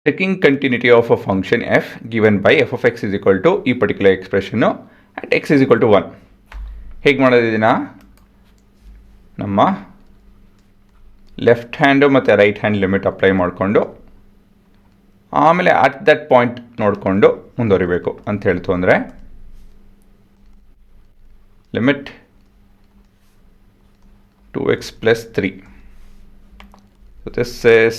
Taking continuity of a function f given by f of x is equal to ಈ particular expression at x is equal to 1. ಹೇಗೆ ಮಾಡೋದು ಇದನ್ನ? ನಮ್ಮ left hand ಮತ್ತು right hand limit apply ಮಾಡಿಕೊಂಡು ಆಮೇಲೆ at that point ನೋಡಿಕೊಂಡು ಮುಂದುವರಿಬೇಕು ಅಂತ ಹೇಳ್ತು ಅಂದರೆ limit 2x plus 3. So this is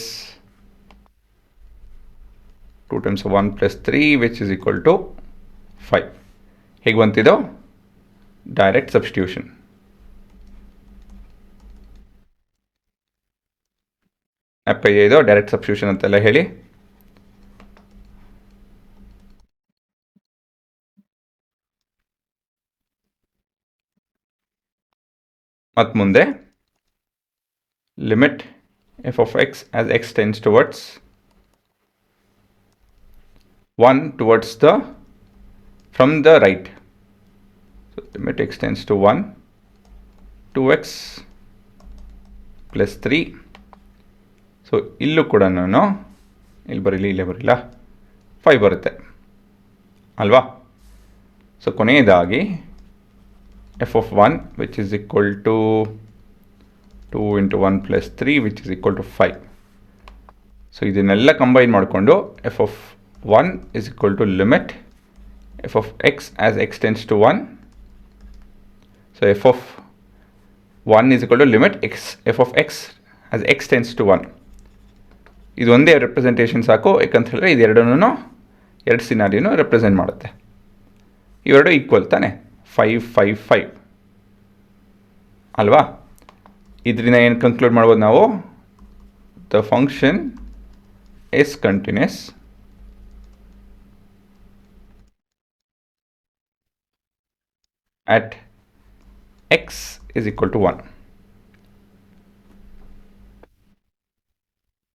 2 times 1 plus 3 which is equal to 5. ಹೇಗೆ ಬಂತಿದ್ದು? Direct substitution. ಅಪ್ಪ ಇದು ಡೈರೆಕ್ಟ್ ಸಬ್ಸ್ಟಿಟ್ಯೂಷನ್ ಅಂತೆಲ್ಲ ಹೇಳಿ. ಮತ್ತು ಮುಂದೆ limit f of x as x tends towards 1 towards the from the right. So limit x tends to 1, 2x plus 3. So ಇಲ್ಲೂ ಕೂಡ ನಾನು ಇಲ್ಲಿ ಬರಲಿ ಇಲ್ಲೇ ಬರಲಿಲ್ಲ 5 ಬರುತ್ತೆ ಅಲ್ವಾ? ಸೊ ಕೊನೆಯದಾಗಿ f of 1 which is equal to 2 into 1 plus 3 which is equal to 5. So ಇದನ್ನೆಲ್ಲ ಕಂಬೈನ್ ಮಾಡಿಕೊಂಡು f of 1 is equal to limit f of x as x tends to 1. So f of 1 is equal to limit f of x as x tends to 1. ಇದು ಒಂದೇ representation ಸಾಕು, ಯಾಕಂತ ಹೇಳಿದ್ರೆ ಇದು ಎರಡು ಸಿನಾರಿಯನ್ನು represent ಮಾಡುತ್ತೆ. ಇವೆರಡು ಈಕ್ವಲ್ ತಾನೆ, 5 5 5 ಅಲ್ವಾ? ಇದರಿಂದ ಏನು ಕನ್ಕ್ಲೂಡ್ ಮಾಡ್ಬೋದು ನಾವು? The function is continuous at x is equal to 1.